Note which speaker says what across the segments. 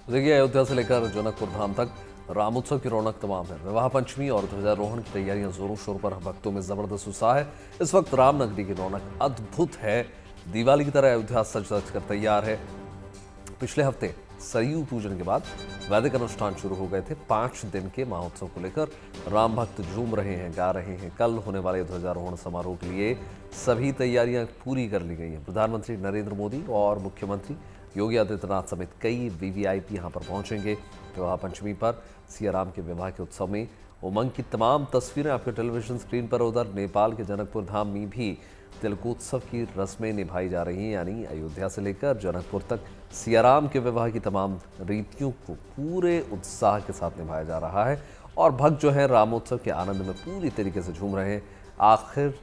Speaker 1: देखिए, अयोध्या से लेकर जनकपुर धाम तक रामोत्सव की रौनक तमाम है। विवाह पंचमी और ध्वजारोहण की तैयारियां जोरों शोर पर, भक्तों में जबरदस्त उत्साह है। इस वक्त रामनगरी की रौनक अद्भुत है। दिवाली की तरह अयोध्या सज सज कर तैयार है। पिछले हफ्ते सरयू पूजन के बाद वैदिक अनुष्ठान शुरू हो गए थे। 5 दिन के महोत्सव को लेकर राम भक्त झूम रहे हैं, गा रहे हैं। कल होने वाले ध्वजारोहण समारोह के लिए सभी तैयारियां पूरी कर ली गई हैं। प्रधानमंत्री नरेंद्र मोदी और मुख्यमंत्री योगी आदित्यनाथ समेत कई वीवीआईपी यहां पर पहुंचेंगे। विवाह पंचमी पर सिया राम के विवाह के उत्सव में उमंग की तमाम तस्वीरें आपके टेलीविजन स्क्रीन पर। उधर नेपाल के जनकपुर धाम में भी तिलकोत्सव की रस्में निभाई जा रही हैं, यानी अयोध्या से लेकर जनकपुर तक सियाराम के विवाह की तमाम रीतियों को पूरे उत्साह के साथ निभाया जा रहा है। और भक्त जो है रामोत्सव के आनंद में पूरी तरीके से झूम रहे हैं। आखिर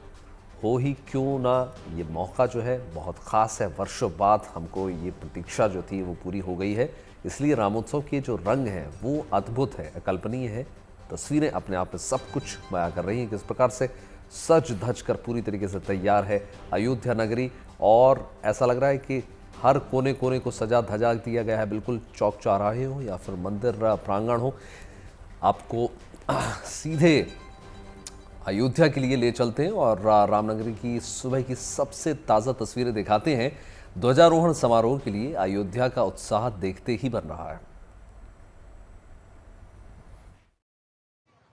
Speaker 1: हो ही क्यों ना, ये मौका जो है बहुत ख़ास है। वर्षों बाद हमको ये प्रतीक्षा जो थी वो पूरी हो गई है। इसलिए रामोत्सव के जो रंग हैं वो अद्भुत है, अकल्पनीय है। तस्वीरें अपने आप में सब कुछ बयां कर रही हैं किस प्रकार से सज धज कर पूरी तरीके से तैयार है अयोध्या नगरी। और ऐसा लग रहा है कि हर कोने कोने को सजा धजा दिया गया है, बिल्कुल चौक चौराहे हो या फिर मंदिर प्रांगण हो। आपको सीधे अयोध्या के लिए ले चलते हैं और रामनगरी की सुबह की सबसे ताज़ा तस्वीरें दिखाते हैं। ध्वजारोहण समारोह के लिए अयोध्या का उत्साह देखते ही बन रहा है।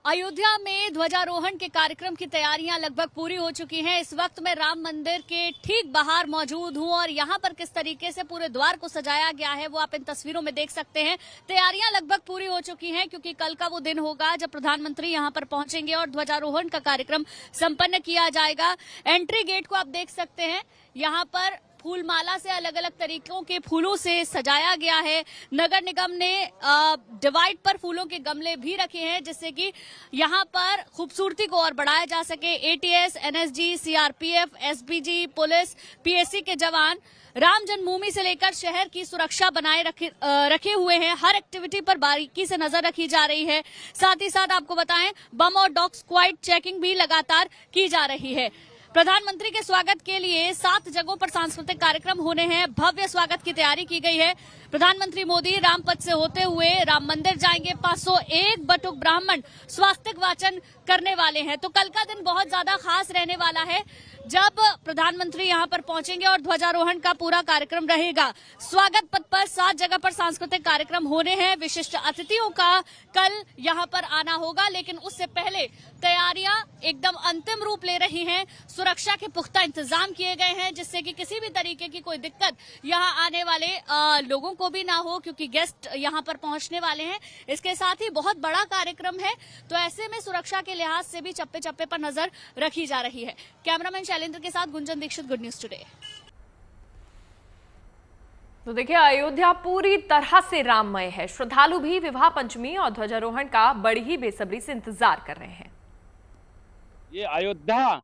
Speaker 2: अयोध्या में ध्वजारोहण के कार्यक्रम की तैयारियां लगभग पूरी हो चुकी हैं। इस वक्त मैं राम मंदिर के ठीक बाहर मौजूद हूं और यहां पर किस तरीके से पूरे द्वार को सजाया गया है वो आप इन तस्वीरों में देख सकते हैं। तैयारियां लगभग पूरी हो चुकी हैं क्योंकि कल का वो दिन होगा जब प्रधानमंत्री यहां पर पहुंचेंगे और ध्वजारोहण का कार्यक्रम संपन्न किया जाएगा। एंट्री गेट को आप देख सकते हैं, यहाँ पर फूलमाला से अलग अलग तरीकों के फूलों से सजाया गया है। नगर निगम ने डिवाइड पर फूलों के गमले भी रखे हैं जिससे कि यहाँ पर खूबसूरती को और बढ़ाया जा सके। ATS, NSG, CRPF, SPG, police, PSC के जवान राम जन्मभूमि से लेकर शहर की सुरक्षा बनाए रखे हुए हैं। हर एक्टिविटी पर बारीकी से नजर रखी जा रही है। साथ ही साथ आपको बताएं, बम और डॉग स्क्वाड चेकिंग भी लगातार की जा रही है। प्रधानमंत्री के स्वागत के लिए 7 जगहों पर सांस्कृतिक कार्यक्रम होने हैं। भव्य स्वागत की तैयारी की गई है। प्रधानमंत्री मोदी रामपथ से होते हुए राम मंदिर जाएंगे। 501 बटुक ब्राह्मण स्वास्थ्य वाचन करने वाले हैं। तो कल का दिन बहुत ज्यादा खास रहने वाला है जब प्रधानमंत्री यहां पर पहुंचेंगे और ध्वजारोहण का पूरा कार्यक्रम रहेगा। स्वागत पथ पर 7 जगह पर सांस्कृतिक कार्यक्रम होने हैं। विशिष्ट अतिथियों का कल यहां पर आना होगा, लेकिन उससे पहले तैयारियां एकदम अंतिम रूप ले रही हैं। सुरक्षा के पुख्ता इंतजाम किए गए हैं जिससे कि किसी भी तरीके की कोई दिक्कत यहां आने वाले लोगों को भी ना हो, क्योंकि गेस्ट यहां पर पहुंचने वाले हैं। इसके साथ ही बहुत बड़ा कार्यक्रम है, तो ऐसे में सुरक्षा के लिहाज से भी चप्पे चप्पे पर नजर रखी जा रही है। कैमरामैन शैलेंद्र के साथ Gunjan Dikshit, good news today.
Speaker 3: तो देखिए, अयोध्या पूरी तरह से राममय है। श्रद्धालु भी विवाह पंचमी और ध्वजारोहण का बड़ी ही बेसब्री से इंतजार कर रहे हैं।
Speaker 4: ये अयोध्या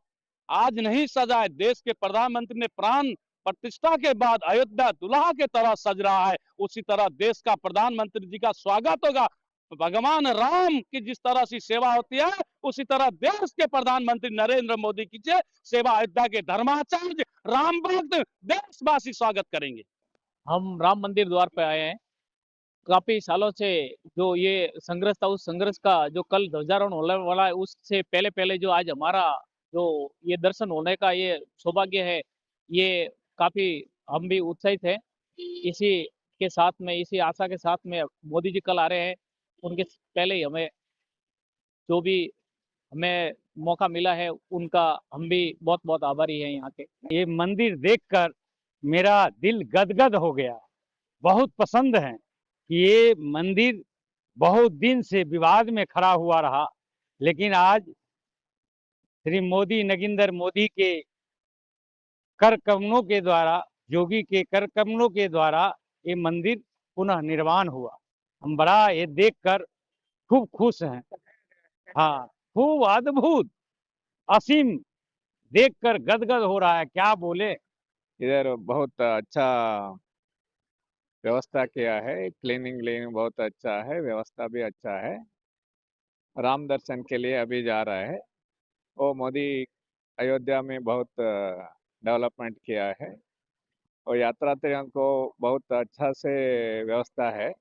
Speaker 4: आज नहीं सजा है। देश के प्रधानमंत्री ने प्राण प्रतिष्ठा के बाद अयोध्या दुल्हा के तरह सज रहा है। उसी तरह देश का प्रधानमंत्री जी का स्वागत होगा। भगवान राम की जिस तरह से सेवा होती है, उसी तरह देश के प्रधानमंत्री नरेंद्र मोदी की सेवा अयोध्या के धर्माचार्य राम भक्त देशवासी स्वागत करेंगे। हम राम मंदिर द्वार पे आए हैं। काफी सालों से जो ये संघर्ष था, उस संघर्ष का जो कल ध्वजारोहण होने वाला है उससे पहले पहले जो आज हमारा जो ये दर्शन होने का ये सौभाग्य है, ये काफी हम भी उत्साहित हैं। इसी के साथ में, इसी आशा के साथ में मोदी जी कल आ रहे हैं। उनके पहले ही हमें जो भी हमें मौका मिला है उनका हम भी बहुत बहुत आभारी हैं। यहाँ के ये मंदिर देखकर मेरा दिल गदगद हो गया। बहुत पसंद है कि ये मंदिर बहुत दिन से विवाद में खड़ा हुआ रहा, लेकिन आज श्री मोदी, नगिंदर मोदी के कर कमलों के द्वारा, योगी के कर कमलों के द्वारा ये मंदिर पुनः निर्माण हुआ। हम बड़ा ये देखकर खूब खुश हैं। हाँ, खूब अद्भुत, असीम, देखकर गदगद हो रहा है, क्या बोले। इधर बहुत अच्छा व्यवस्था किया है। क्लीनिंग बहुत अच्छा है, व्यवस्था भी अच्छा है। राम दर्शन के लिए अभी जा रहा है। वो मोदी अयोध्या में बहुत डेवलपमेंट किया है और यात्रार्थियों को बहुत अच्छा से व्यवस्था है।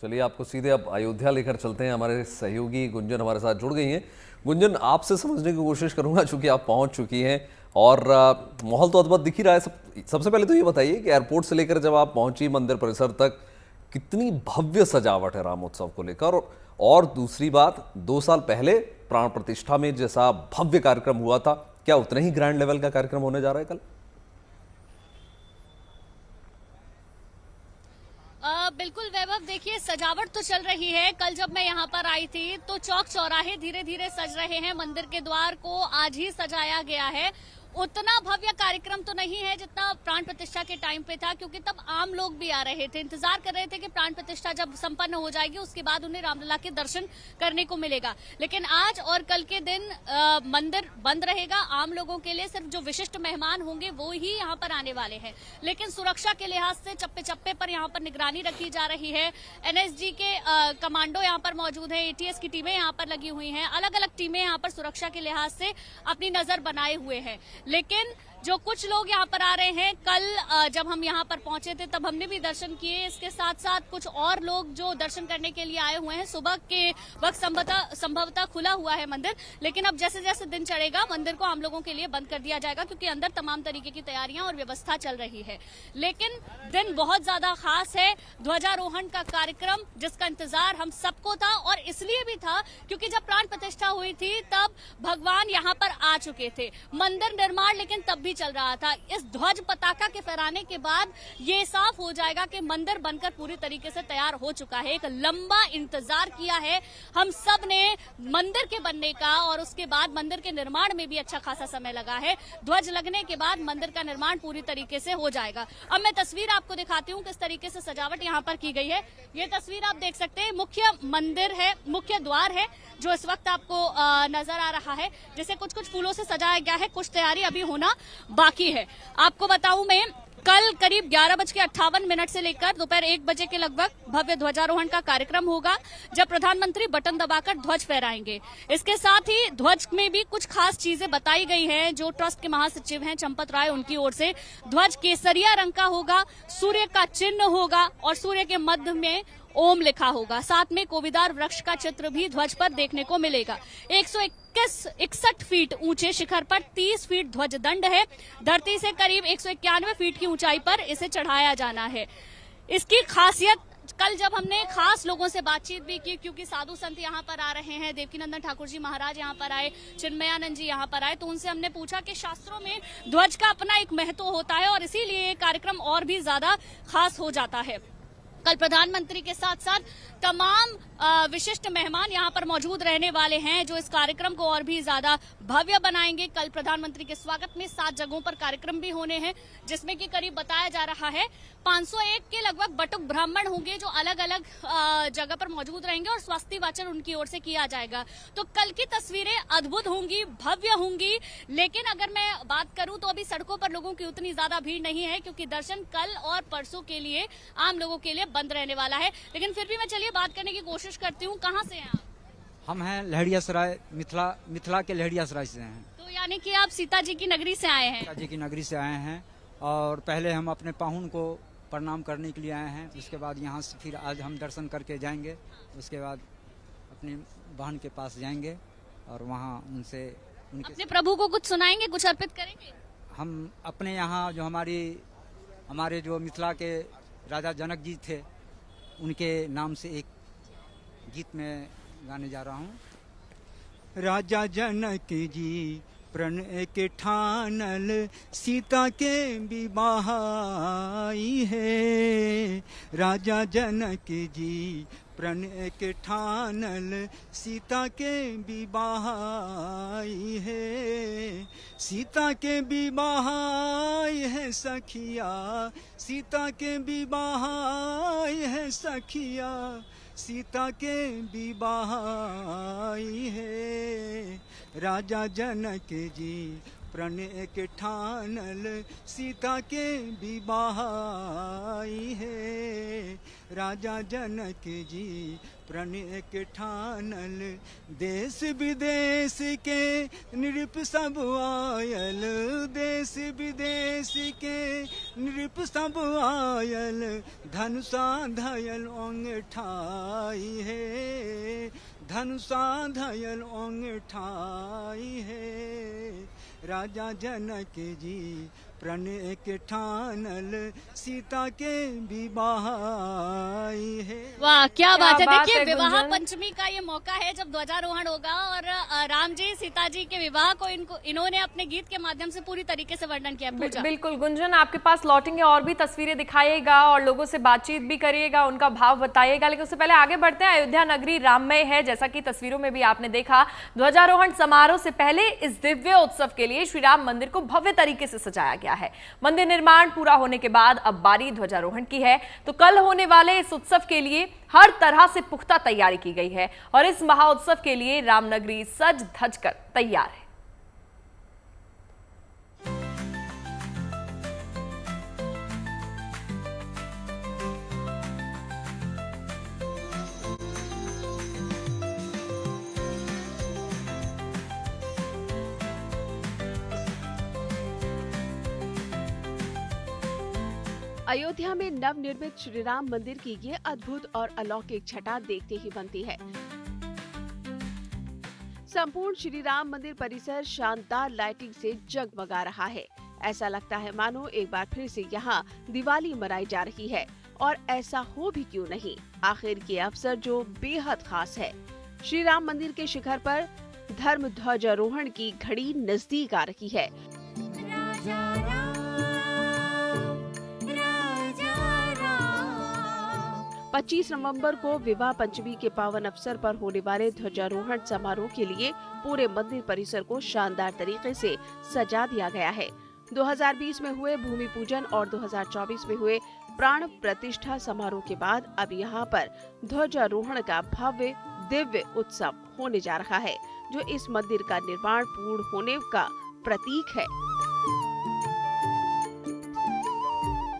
Speaker 1: चलिए आपको सीधे अब अयोध्या लेकर चलते हैं। हमारे सहयोगी गुंजन हमारे साथ जुड़ गई हैं। गुंजन, आपसे समझने की कोशिश करूंगा चूंकि आप पहुंच चुकी हैं और माहौल तो अद्भुत दिख ही रहा है। सबसे पहले तो ये बताइए कि एयरपोर्ट से लेकर जब आप पहुंची मंदिर परिसर तक कितनी भव्य सजावट है रामोत्सव को लेकर, और दूसरी बात, 2 साल पहले प्राण प्रतिष्ठा में जैसा भव्य कार्यक्रम हुआ था, क्या उतना ही ग्रैंड लेवल का कार्यक्रम होने जा रहा है कल?
Speaker 2: बिल्कुल वैभव, देखिए सजावट तो चल रही है। कल जब मैं यहाँ पर आई थी तो चौक चौराहे धीरे धीरे सज रहे हैं। मंदिर के द्वार को आज ही सजाया गया है। उतना भव्य कार्यक्रम तो नहीं है जितना प्राण प्रतिष्ठा के टाइम पे था, क्योंकि तब आम लोग भी आ रहे थे, इंतजार कर रहे थे कि प्राण प्रतिष्ठा जब संपन्न हो जाएगी उसके बाद उन्हें रामलला के दर्शन करने को मिलेगा। लेकिन आज और कल के दिन मंदिर बंद रहेगा आम लोगों के लिए। सिर्फ जो विशिष्ट मेहमान होंगे वो ही यहाँ पर आने वाले हैं। लेकिन सुरक्षा के लिहाज से चप्पे चप्पे पर यहाँ पर निगरानी रखी जा रही है। एनएसजी के कमांडो यहाँ पर मौजूद है, एटीएस की टीमें यहाँ पर लगी हुई हैं। अलग अलग टीमें यहाँ पर सुरक्षा के लिहाज से अपनी नजर बनाए हुए हैं। लेकिन जो कुछ लोग यहाँ पर आ रहे हैं, कल जब हम यहाँ पर पहुंचे थे तब हमने भी दर्शन किए। इसके साथ साथ कुछ और लोग जो दर्शन करने के लिए आए हुए हैं, सुबह के वक्त संभवतः खुला हुआ है मंदिर, लेकिन अब जैसे जैसे दिन चढ़ेगा मंदिर को आम लोगों के लिए बंद कर दिया जाएगा, क्योंकि अंदर तमाम तरीके की तैयारियां और व्यवस्था चल रही है। लेकिन दिन बहुत ज्यादा खास है। ध्वजारोहण का कार्यक्रम जिसका इंतजार हम सबको था, और इसलिए भी था क्योंकि जब प्राण प्रतिष्ठा हुई थी तब भगवान यहाँ पर आ चुके थे। मंदिर निर्माण लेकिन तब भी चल रहा था। इस ध्वज पताका के फहराने के बाद ये साफ हो जाएगा कि मंदिर बनकर पूरी तरीके से तैयार हो चुका है। एक लंबा इंतजार किया है हम सब ने मंदिर के बनने का, और उसके बाद मंदिर के निर्माण में भी अच्छा खासा समय लगा है। ध्वज लगने के बाद मंदिर का निर्माण पूरी तरीके से हो जाएगा। अब मैं तस्वीर आपको दिखाती हूँ किस तरीके से सजावट यहाँ पर की गई है। ये तस्वीर आप देख सकते हैं, मुख्य मंदिर है, मुख्य द्वार है जो इस वक्त आपको नजर आ रहा है, जिसे कुछ कुछ फूलों से सजाया गया है। कुछ तैयारी अभी होना बाकी है। आपको बताऊं मैं, कल करीब 11:58 से लेकर दोपहर 1 बजे के लगभग भव्य ध्वजारोहण का कार्यक्रम होगा, जब प्रधानमंत्री बटन दबाकर ध्वज फहराएंगे। इसके साथ ही ध्वज में भी कुछ खास चीजें बताई गई हैं। जो ट्रस्ट के महासचिव हैं चंपत राय, उनकी ओर से ध्वज केसरिया रंग का होगा, सूर्य का चिन्ह होगा और सूर्य के मध्य में ओम लिखा होगा। साथ में कोविदार वृक्ष का चित्र भी ध्वज पर देखने को मिलेगा। 161 फीट ऊंचे शिखर पर 30 फीट ध्वज दंड है। धरती से करीब 191 फीट की ऊंचाई पर इसे चढ़ाया जाना है। इसकी खासियत, कल जब हमने खास लोगों से बातचीत भी की, क्योंकि साधु संत यहाँ पर आ रहे हैं, देवकीनंदन ठाकुर जी महाराज यहाँ पर आए, चिन्मयानंद जी यहाँ पर आए, तो उनसे हमने पूछा कि शास्त्रों में ध्वज का अपना एक महत्व होता है और इसीलिए ये कार्यक्रम और भी ज्यादा खास हो जाता है। कल प्रधानमंत्री के साथ साथ तमाम विशिष्ट मेहमान यहाँ पर मौजूद रहने वाले हैं, जो इस कार्यक्रम को और भी ज्यादा भव्य बनाएंगे। कल प्रधानमंत्री के स्वागत में 7 जगहों पर कार्यक्रम भी होने हैं, जिसमें कि करीब बताया जा रहा है 501 के लगभग बटुक ब्राह्मण होंगे जो अलग अलग जगह पर मौजूद रहेंगे और स्वस्ति वाचन उनकी ओर से किया जाएगा। तो कल की तस्वीरें अद्भुत होंगी, भव्य होंगी। लेकिन अगर मैं बात करूं तो अभी सड़कों पर लोगों की उतनी ज्यादा भीड़ नहीं है, क्योंकि दर्शन कल और परसों के लिए आम लोगों के लिए बंद रहने वाला है। लेकिन फिर भी मैं चलिए बात करने की कोशिश करती हूँ। कहाँ से हैं आप?
Speaker 5: हम हैं लहरियासराय, मिथिला के लहरियासराय से हैं।
Speaker 2: तो यानी कि आप सीता जी की नगरी से आए हैं?
Speaker 5: सीता जी की नगरी से आए हैं, और पहले हम अपने पाहुन को प्रणाम करने के लिए आए हैं। उसके बाद यहाँ से फिर आज हम दर्शन करके जाएंगे। उसके बाद अपनी बहन के पास जाएंगे और वहाँ उनसे
Speaker 2: अपने प्रभु को कुछ सुनाएंगे, कुछ अर्पित करेंगे?
Speaker 5: हम अपने यहाँ जो हमारे जो मिथिला के राजा जनक जी थे, उनके नाम से एक गीत में गाने जा रहा हूँ। राजा जनक जी प्रण के ठानल, सीता के विवाह आई है। राजा जनक जी प्रण के ठानल, सीता के विवाह आई है। सीता के विवाह आई है सखिया, सीता के विवाह आई है सखिया, सीता के विवाह आई है। राजा जनक जी प्रण के ठानल, सीता के विवाह आई है। राजा जनक जी प्रण एक ठानल, देश विदेश के नृप सब आयल, देश विदेश के नृप सब आयल, धनुषा धयल ओंग ठाई है, धनुषा धयल ओंग ठाई है, राजा जनक जी प्रण एक ठानल, सीता के विवाह है।
Speaker 2: वाह, क्या बात है।
Speaker 3: बात
Speaker 2: देखिए,
Speaker 3: है
Speaker 2: विवाह
Speaker 3: गुंजन।
Speaker 2: पंचमी का ये मौका है जब ध्वजारोहण होगा और राम जी सीता जी के विवाह को इन्होंने अपने गीत के माध्यम से पूरी तरीके से वर्णन किया। पूजा,
Speaker 3: बिल्कुल गुंजन, आपके पास लौटेंगे और भी तस्वीरें दिखाइएगा और लोगों से बातचीत भी करिएगा, उनका भाव बताइएगा, लेकिन उससे पहले आगे बढ़ते हैं। अयोध्या नगरी राममय है, जैसा कि तस्वीरों में भी आपने देखा। ध्वजारोहण समारोह से पहले इस दिव्य उत्सव के लिए श्री राम मंदिर को भव्य तरीके से सजाया गया है। मंदिर निर्माण पूरा होने के बाद अब बारी ध्वजारोहण की है, तो कल होने वाले इस उत्सव के लिए हर तरह से पुख्ता तैयारी की गई है और इस महाउत्सव के लिए रामनगरी सज धज कर तैयार है।
Speaker 6: अयोध्या में नवनिर्मित श्री राम मंदिर की ये अद्भुत और अलौकिक छटा देखते ही बनती है। संपूर्ण श्री राम मंदिर परिसर शानदार लाइटिंग से जगमगा रहा है। ऐसा लगता है मानो एक बार फिर से यहाँ दिवाली मनाई जा रही है, और ऐसा हो भी क्यों नहीं। आखिर ये अवसर जो बेहद खास है। श्री राम मंदिर के शिखर पर धर्म ध्वजारोहण की घड़ी नजदीक आ रही है। 25 नवंबर को विवाह पंचमी के पावन अवसर पर होने वाले ध्वजारोहण समारोह के लिए पूरे मंदिर परिसर को शानदार तरीके से सजा दिया गया है। 2020 में हुए भूमि पूजन और 2024 में हुए प्राण प्रतिष्ठा समारोह के बाद अब यहाँ पर ध्वजारोहण का भव्य दिव्य उत्सव होने जा रहा है, जो इस मंदिर का निर्माण पूर्ण होने का प्रतीक है।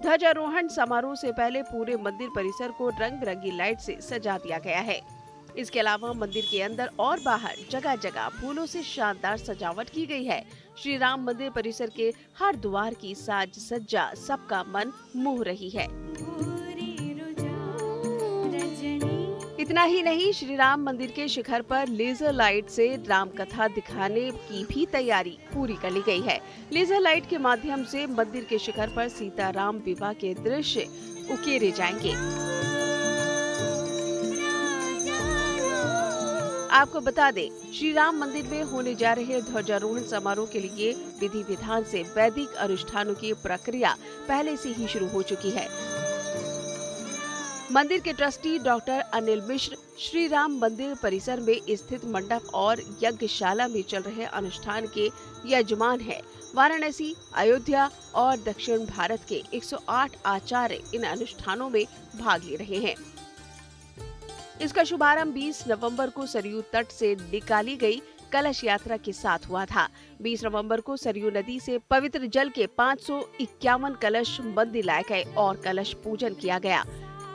Speaker 6: ध्वजारोहण समारोह से पहले पूरे मंदिर परिसर को रंग बिरंगी लाइट से सजा दिया गया है। इसके अलावा मंदिर के अंदर और बाहर जगह जगह फूलों से शानदार सजावट की गई है। श्री राम मंदिर परिसर के हर द्वार की साज सज्जा सबका मन मोह रही है। इतना ही नहीं, श्री राम मंदिर के शिखर पर लेजर लाइट से राम कथा दिखाने की भी तैयारी पूरी कर ली गई है। लेजर लाइट के माध्यम से मंदिर के शिखर पर सीता राम विवाह के दृश्य उकेरे जाएंगे। आपको बता दें, श्री राम मंदिर में होने जा रहे ध्वजारोहण समारोह के लिए विधि विधान से वैदिक अनुष्ठानों की प्रक्रिया पहले से ही शुरू हो चुकी है। मंदिर के ट्रस्टी डॉक्टर अनिल मिश्र श्री राम मंदिर परिसर में स्थित मंडप और यज्ञशाला में चल रहे अनुष्ठान के यजमान हैं। वाराणसी, अयोध्या और दक्षिण भारत के 108 आचार्य इन अनुष्ठानों में भाग ले रहे हैं। इसका शुभारंभ 20 नवंबर को सरयू तट से निकाली गई कलश यात्रा के साथ हुआ था। 20 नवंबर को सरयू नदी से पवित्र जल के 551 कलश मंदिर लाए गए और कलश पूजन किया गया।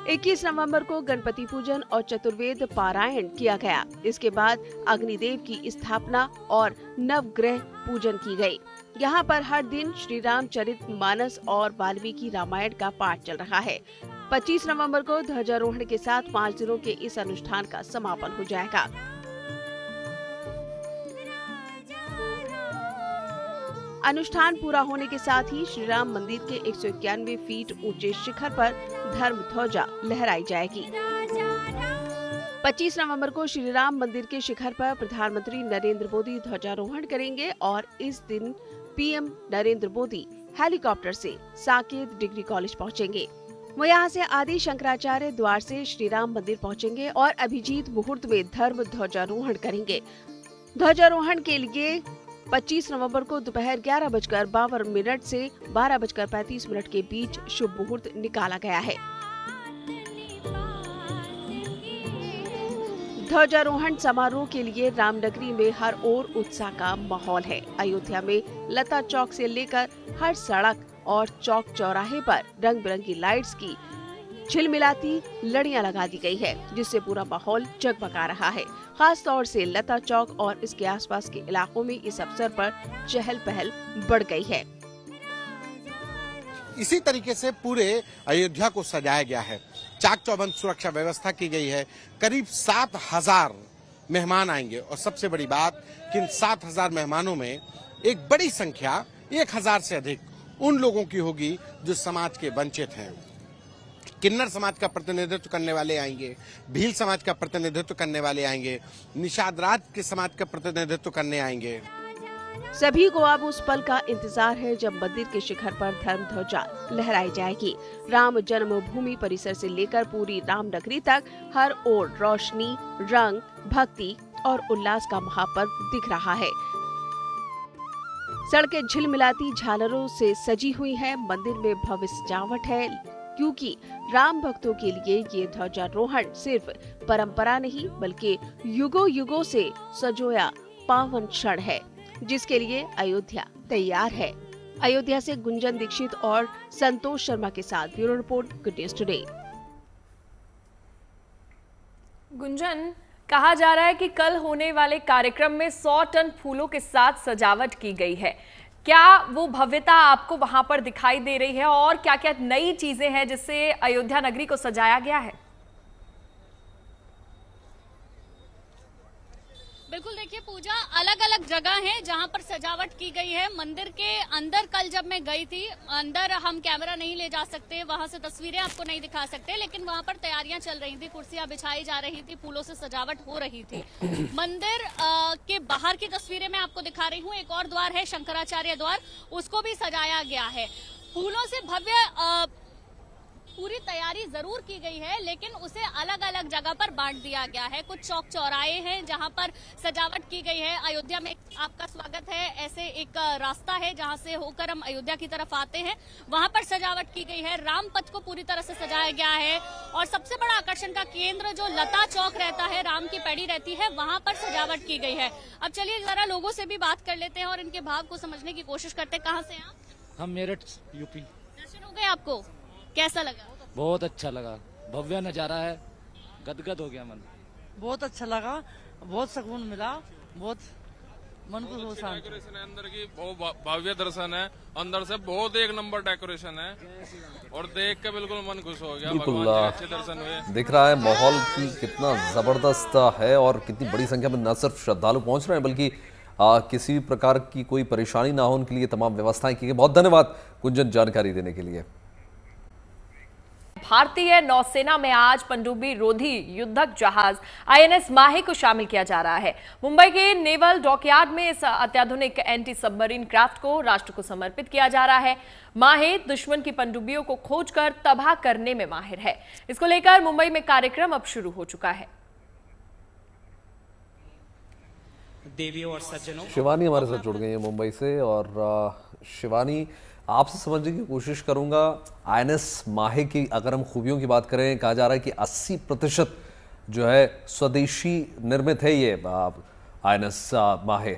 Speaker 6: 21 नवंबर को गणपति पूजन और चतुर्वेद पारायण किया गया। इसके बाद अग्निदेव की स्थापना और नवग्रह पूजन की गई। यहाँ पर हर दिन श्री रामचरितमानस और वाल्मीकि रामायण का पाठ चल रहा है। 25 नवंबर को ध्वजारोहण के साथ 5 दिनों के इस अनुष्ठान का समापन हो जाएगा। अनुष्ठान पूरा होने के साथ ही श्री राम मंदिर के 191 फीट ऊंचे शिखर पर धर्म ध्वजा लहराई जाएगी। 25 नवंबर को श्री राम मंदिर के शिखर पर प्रधानमंत्री नरेंद्र मोदी ध्वजारोहण करेंगे और इस दिन पीएम नरेंद्र मोदी हेलीकॉप्टर से साकेत डिग्री कॉलेज पहुंचेंगे। वो यहाँ से आदि शंकराचार्य द्वार से श्री राम मंदिर पहुंचेंगे और अभिजीत मुहूर्त में धर्म ध्वजारोहण करेंगे। ध्वजारोहण के लिए 25 नवंबर को दोपहर 11:52 से 12:35 के बीच शुभ मुहूर्त निकाला गया है। ध्वजारोहण समारोह के लिए रामनगरी में हर ओर उत्साह का माहौल है। अयोध्या में लता चौक से लेकर हर सड़क और चौक चौराहे पर रंग बिरंगी लाइट्स की झिलमिलाती लड़ियां लगा दी गई है, जिससे पूरा माहौल जगमगा रहा है। खास तौर से लता चौक और इसके आसपास के इलाकों में इस अवसर पर चहल पहल बढ़ गई है।
Speaker 7: इसी तरीके से पूरे अयोध्या को सजाया गया है। चाक चौबंद सुरक्षा व्यवस्था की गई है। करीब 7,000 मेहमान आएंगे और सबसे बड़ी बात कि इन 7,000 मेहमानों में एक बड़ी संख्या 1,000 से अधिक उन लोगों की होगी जो समाज के वंचित हैं। किन्नर समाज का प्रतिनिधित्व करने वाले आएंगे, भील समाज का प्रतिनिधित्व करने वाले आएंगे, निषाद राज के समाज का प्रतिनिधित्व करने आएंगे।
Speaker 6: सभी को अब उस पल का इंतजार है जब मंदिर के शिखर पर धर्म ध्वजा लहराई जाएगी। राम जन्मभूमि परिसर से लेकर पूरी रामनगरी तक हर ओर रोशनी, रंग, भक्ति और उल्लास का महापर्व दिख रहा है। सड़कें झिलमिलाती झालरों से सजी हुई हैं। मंदिर में भव्य सजावट है, क्योंकि राम भक्तों के लिए ये ध्वजारोहण सिर्फ परंपरा नहीं बल्कि युगों युगों से सजोया पावन क्षण है, जिसके लिए अयोध्या तैयार है। अयोध्या से गुंजन दीक्षित और संतोष शर्मा के साथ bureau report, good news today.
Speaker 3: Gunjan, कहा जा रहा है कि कल होने वाले कार्यक्रम में 100 टन फूलों के साथ सजावट की गई है। क्या वो भव्यता आपको वहां पर दिखाई दे रही है और क्या क्या नई चीजें हैं जिससे अयोध्या नगरी को सजाया गया है?
Speaker 2: बिल्कुल, देखिए पूजा, अलग अलग जगह हैं जहां पर सजावट की गई है। मंदिर के अंदर कल जब मैं गई थी, अंदर हम कैमरा नहीं ले जा सकते, वहां से तस्वीरें आपको नहीं दिखा सकते, लेकिन वहां पर तैयारियां चल रही थी, कुर्सियां बिछाई जा रही थी, फूलों से सजावट हो रही थी। मंदिर के बाहर की तस्वीरें मैं आपको दिखा रही हूँ। एक और द्वार है, शंकराचार्य द्वार, उसको भी सजाया गया है फूलों से। भव्य पूरी तैयारी जरूर की गई है, लेकिन उसे अलग अलग जगह पर बांट दिया गया है। कुछ चौक चौराहे हैं जहां पर सजावट की गई है। अयोध्या में आपका स्वागत है, ऐसे एक रास्ता है जहां से होकर हम अयोध्या की तरफ आते हैं, वहां पर सजावट की गई है। रामपथ को पूरी तरह से सजाया गया है और सबसे बड़ा आकर्षण का केंद्र जो लता चौक रहता है, राम की पैड़ी रहती है, वहां पर सजावट की गई है। अब चलिए जरा लोगों से भी बात कर लेते हैं और इनके भाव को समझने की कोशिश करते हैं। कहाँ से हैं आप?
Speaker 8: हम मेरठ, यूपी।
Speaker 2: दर्शन हो गए आपको? कैसा लगा?
Speaker 8: बहुत अच्छा लगा, भव्य नजारा है, गदगद हो गया मन।
Speaker 9: बहुत अच्छा लगा, बहुत सुकून मिला, बहुत मन को शांति।
Speaker 10: डेकोरेशन है अंदर की, बहुत भव्य दर्शन है, अंदर से बहुत एक नंबर डेकोरेशन है और देख के बिल्कुल मन खुश हो गया।
Speaker 1: बिल्कुल
Speaker 10: अच्छे दर्शन हुए।
Speaker 1: दिख रहा है माहौल की कितना जबरदस्त है और कितनी बड़ी संख्या में न सिर्फ श्रद्धालु पहुंच रहे हैं बल्कि किसी भी प्रकार की कोई परेशानी ना हो उनके लिए तमाम व्यवस्थाएं की गई। बहुत धन्यवाद गुंजन जानकारी देने के लिए।
Speaker 3: भारतीय नौसेना में आज पनडुब्बी रोधी युद्धक जहाज आईएनएस माहे को शामिल किया जा रहा है। मुंबई के नेवल डॉकयार्ड में इस अत्याधुनिक एंटी सबमरीन क्राफ्ट को राष्ट्र को समर्पित किया जा रहा है। माहे दुश्मन की पनडुब्बियों को खोजकर तबाह करने में माहिर है। इसको लेकर मुंबई में कार्यक्रम अब शुरू हो चुका है।
Speaker 11: देवियों और सज्जनों,
Speaker 1: शिवानी हमारे साथ जुड़ गई है मुंबई से और शिवानी, आपसे समझने की कोशिश करूंगा आईएनएस माहे की अगर हम खूबियों की बात करें, कहा जा रहा है कि 80% जो है स्वदेशी निर्मित है ये आईएनएस माहे।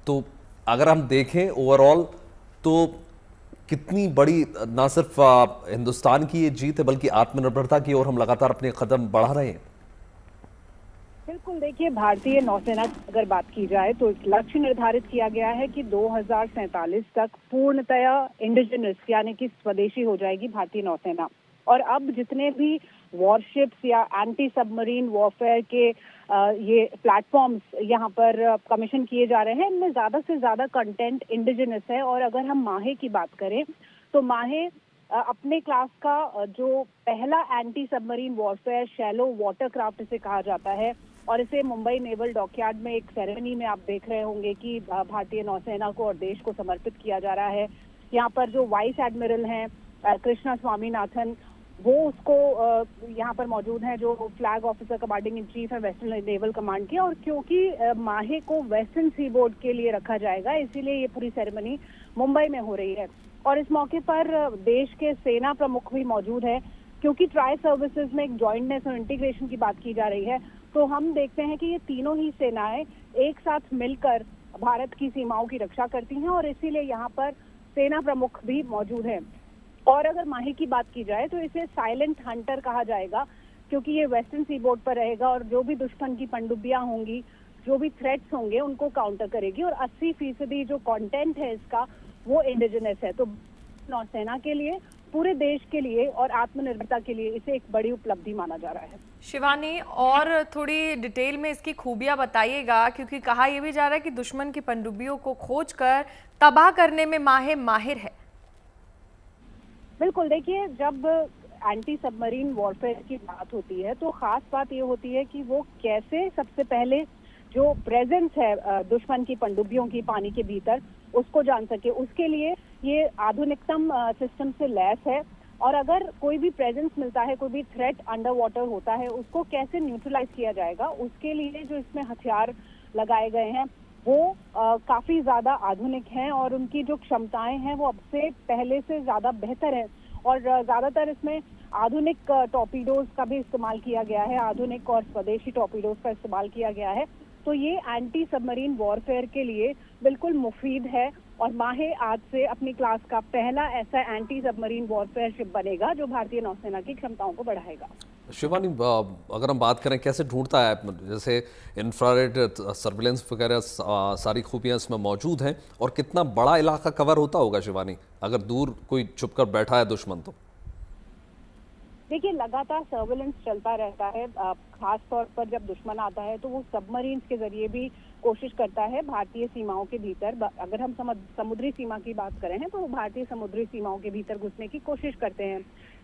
Speaker 1: तो अगर हम देखें ओवरऑल तो कितनी बड़ी ना सिर्फ हिंदुस्तान की ये जीत है बल्कि आत्मनिर्भरता की ओर हम लगातार अपने कदम बढ़ा रहे हैं।
Speaker 12: बिल्कुल, देखिए भारतीय नौसेना की अगर बात की जाए तो लक्ष्य निर्धारित किया गया है कि 2047 तक पूर्णतया इंडिजिनस यानी कि स्वदेशी हो जाएगी भारतीय नौसेना। और अब जितने भी वॉरशिप्स या एंटी सबमरीन वॉरफेयर के ये प्लेटफॉर्म्स यहाँ पर कमीशन किए जा रहे हैं, इनमें ज्यादा से ज्यादा कंटेंट इंडिजिनस है। और अगर हम माहे की बात करें तो माहे अपने क्लास का जो पहला anti submarine warfare shallow watercraft इसे कहा जाता है और इसे मुंबई नेवल डॉकयार्ड में एक सेरेमनी में आप देख रहे होंगे कि भारतीय नौसेना को और देश को समर्पित किया जा रहा है। यहाँ पर जो वाइस एडमिरल हैं कृष्णा स्वामीनाथन, वो उसको यहाँ पर मौजूद हैं, जो flag officer commanding in chief है वेस्टर्न नेवल कमांड के। और क्योंकि माहे को वेस्टर्न सी बोर्ड के लिए रखा जाएगा, इसीलिए ये पूरी सेरेमनी मुंबई में हो रही है। और इस मौके पर देश के सेना प्रमुख भी मौजूद है। क्योंकि ट्राई सर्विसेज में एक जॉइंटनेस और इंटीग्रेशन की बात की जा रही है, तो हम देखते हैं कि ये तीनों ही सेनाएं एक साथ मिलकर भारत की सीमाओं की रक्षा करती हैं और इसीलिए यहाँ पर सेना प्रमुख भी मौजूद हैं। और अगर माहे की बात की जाए तो इसे साइलेंट हंटर कहा जाएगा, क्योंकि ये वेस्टर्न सी बोर्ड पर रहेगा और जो भी दुश्मन की पनडुब्बियां होंगी, जो भी थ्रेट्स होंगे, उनको काउंटर करेगी। और 80% जो कंटेंट है इसका वो इंडिजिनस है। तो नौसेना के लिए, पूरे देश के लिए और आत्मनिर्भरता के लिए इसे एक बड़ी उपलब्धि माना जा रहा है।
Speaker 3: शिवानी, और थोड़ी डिटेल में इसकी खूबियां बताइएगा, क्योंकि कहा यह भी जा रहा है कि दुश्मन की पनडुब्बियों को खोजकर तबाह करने में माहे माहिर है।
Speaker 12: बिल्कुल, देखिए, जब एंटी सबमरीन वॉरफेयर की बात होती है तो खास बात ये होती है कि वो कैसे सबसे पहले जो प्रेजेंस है दुश्मन की पनडुब्बियों की पानी के भीतर, उसको जान सके। उसके लिए ये आधुनिकतम सिस्टम से लैस है। और अगर कोई भी प्रेजेंस मिलता है, कोई भी थ्रेट अंडर वाटर होता है, उसको कैसे न्यूट्रलाइज किया जाएगा, उसके लिए जो इसमें हथियार लगाए गए हैं वो काफी ज्यादा आधुनिक हैं और उनकी जो क्षमताएं हैं वो अब से पहले से ज्यादा बेहतर है। और ज्यादातर इसमें आधुनिक टॉर्पीडोज का भी इस्तेमाल किया गया है, आधुनिक और स्वदेशी टॉर्पीडोज का इस्तेमाल किया गया है। तो ये एंटी सबमरीन वॉरफेयर के लिए बिल्कुल मुफीद है और माहे आज से अपनी क्लास का पहला ऐसा एंटी सबमरीन वॉरफेयर शिप बनेगा जो भारतीय नौसेना की क्षमताओं को बढ़ाएगा।
Speaker 1: शिवानी, अगर हम बात करें कैसे ढूंढता है, जैसे इंफ्रारेड सर्विलेंस वगैरह सारी खूबियां इसमें मौजूद हैं, और कितना बड़ा इलाका कवर होता होगा शिवानी, अगर दूर कोई छुपकर बैठा है दुश्मन तो?
Speaker 12: देखिए, लगातार सर्विलेंस चलता रहता है। खास तौर पर जब दुश्मन आता है तो वो सबमरीन्स के जरिए भी कोशिश करता है भारतीय सीमाओं के भीतर। अगर हम समुद्री सीमा की बात करें हैं तो वो भारतीय समुद्री सीमाओं के भीतर घुसने की कोशिश करते हैं।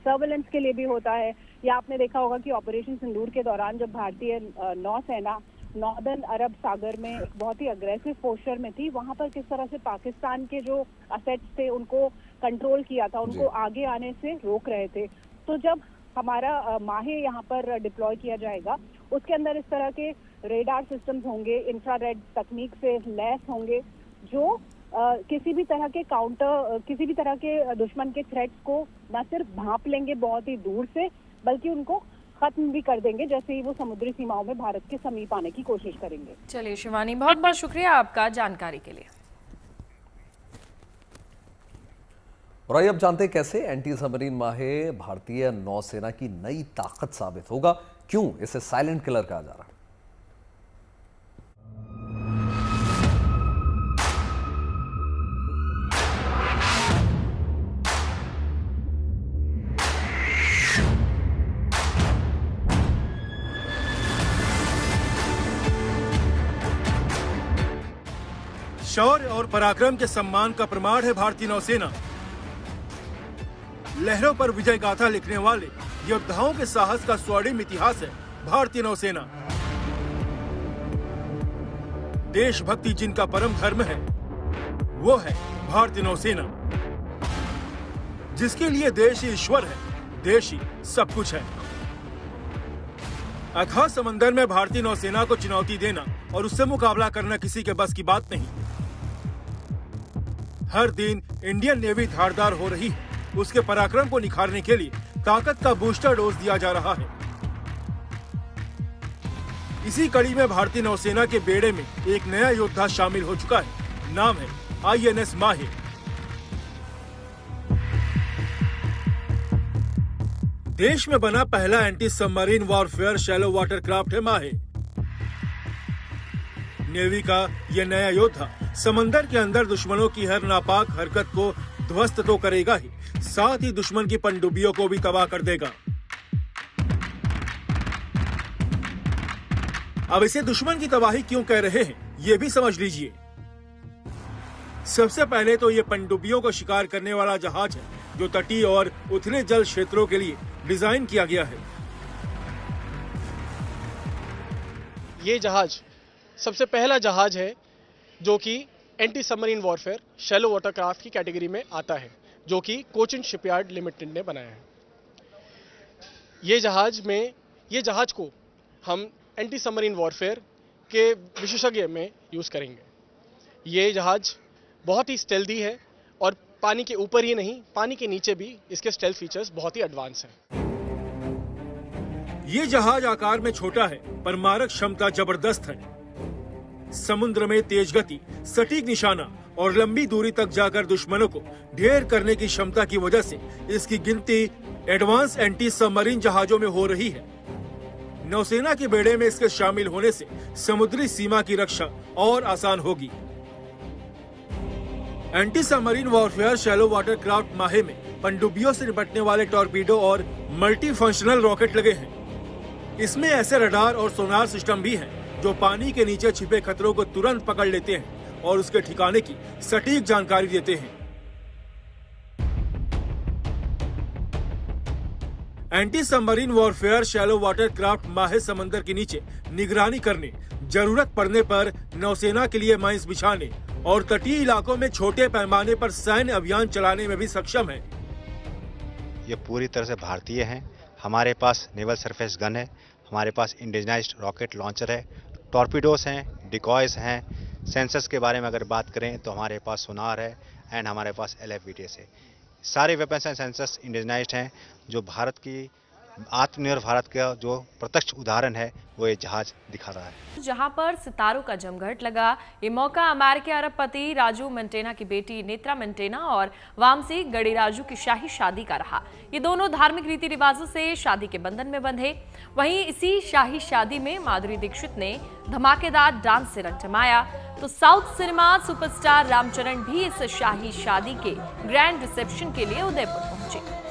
Speaker 12: सर्विलेंस के लिए भी होता है। या आपने देखा होगा कि ऑपरेशन सिंदूर के दौरान जब भारतीय नौसेना नॉर्दर्न अरब सागर में एक बहुत ही अग्रेसिव पोस्चर में थी, वहां पर किस तरह से पाकिस्तान के जो असेट्स थे उनको कंट्रोल किया था, उनको आगे आने से रोक रहे थे। तो जब हमारा माहे यहाँ पर डिप्लॉय किया जाएगा, उसके अंदर इस तरह के रेडार सिस्टम्स होंगे, इंफ्रारेड तकनीक से लैस होंगे, जो किसी भी तरह के दुश्मन के थ्रेट्स को न सिर्फ भांप लेंगे बहुत ही दूर से, बल्कि उनको खत्म भी कर देंगे जैसे ही वो समुद्री सीमाओं में भारत के समीप आने की कोशिश करेंगे।
Speaker 3: चलिए शिवानी, बहुत बहुत शुक्रिया आपका जानकारी के लिए।
Speaker 1: और आइए अब जानते हैं कैसे एंटी सबमरीन माहे भारतीय नौसेना की नई ताकत साबित होगा, क्यों इसे साइलेंट किलर कहा जा रहा है।
Speaker 13: शौर्य और पराक्रम के सम्मान का प्रमाण है भारतीय नौसेना। लहरों पर विजय गाथा लिखने वाले योद्धाओं के साहस का स्वर्णिम इतिहास है भारतीय नौसेना। देशभक्ति जिनका परम धर्म है वो है भारतीय नौसेना, जिसके लिए देश ही ईश्वर है, देश ही सब कुछ है। अथाह समंदर में भारतीय नौसेना को चुनौती देना और उससे मुकाबला करना किसी के बस की बात नहीं। हर दिन इंडियन नेवी धारदार हो रही है। उसके पराक्रम को निखारने के लिए ताकत का बूस्टर डोज दिया जा रहा है। इसी कड़ी में भारतीय नौसेना के बेड़े में एक नया योद्धा शामिल हो चुका है। नाम है INS माहे। देश में बना पहला anti submarine warfare shallow water craft है माहे। नेवी का यह नया योद्धा समंदर के अंदर दुश्मनों की हर नापाक हरकत को ध्वस्त तो करेगा ही, साथ ही दुश्मन की पनडुब्बियों को भी तबाह कर देगा। अब इसे दुश्मन की तबाही क्यों कह रहे हैं, ये भी समझ लीजिए। सबसे पहले तो ये पनडुब्बियों को शिकार करने वाला जहाज है, जो तटीय और उथले जल क्षेत्रों के लिए डिजाइन किया गया है।
Speaker 14: ये जहाज सबसे पहला जहाज है जो कि anti submarine warfare shallow watercraft की कैटेगरी में आता है, जो कि कोचिन शिपयार्ड लिमिटेड ने बनाया है। ये जहाज को हम एंटी सबमरीन वॉरफेयर के विशेषज्ञ में यूज करेंगे। ये जहाज बहुत ही स्टेल्दी है और पानी के ऊपर ही नहीं, पानी के नीचे भी इसके स्टेल्थ फीचर्स बहुत ही एडवांस हैं।
Speaker 13: ये जहाज आकार में छोटा है पर मारक क्षमता जबरदस्त है। समुद्र में तेज गति, सटीक निशाना और लंबी दूरी तक जाकर दुश्मनों को ढेर करने की क्षमता की वजह से इसकी गिनती एडवांस एंटी सबमरीन जहाजों में हो रही है। नौसेना के बेड़े में इसके शामिल होने से समुद्री सीमा की रक्षा और आसान होगी। Anti submarine warfare shallow water craft माहे में पनडुब्बियों से निपटने वाले टॉर्पीडो और मल्टी फंक्शनल रॉकेट लगे हैं। इसमें ऐसे रडार और सोनार सिस्टम भी हैं जो पानी के नीचे छिपे खतरों को तुरंत पकड़ लेते हैं और उसके ठिकाने की सटीक जानकारी देते हैं। Anti submarine warfare shallow water craft माहे समंदर के नीचे निगरानी करने, जरूरत पड़ने पर नौसेना के लिए माइंस बिछाने और तटीय इलाकों में छोटे पैमाने पर सैन्य अभियान चलाने में भी सक्षम है।
Speaker 15: ये पूरी तरह से भारतीय हैं। हमारे पास नेवल सरफेस गन है, हमारे पास इंडिजिनाइज्ड रॉकेट लॉन्चर है, टॉर्पीडोस हैं, डिकॉयज हैं। सेंसर्स के बारे में अगर बात करें तो हमारे पास सोनार है एंड हमारे पास LFVTS है। सारे वेपन्स एंड सेंसर्स इंडिजिनाइज्ड हैं। जो भारत की आत्मनिर्भर भारत का जो प्रत्यक्ष उदाहरण है वो ये जहाज दिखा रहा है।
Speaker 3: जहां पर सितारों का जमघट लगा, ये मौका अमेरिकी अरबपति राजू मेंटेना की बेटी नेत्रा मेंटेना और वामसी गणिराजू की शाही शादी का रहा। ये दोनों धार्मिक रीति रिवाजों से शादी के बंधन में बंधे। वहीं इसी शाही शादी में माधुरी दीक्षित ने धमाकेदार डांस से रंग जमाया, तो साउथ सिनेमा सुपरस्टार रामचरण भी इस शाही शादी के ग्रैंड रिसेप्शन के लिए उदयपुर पहुंचे।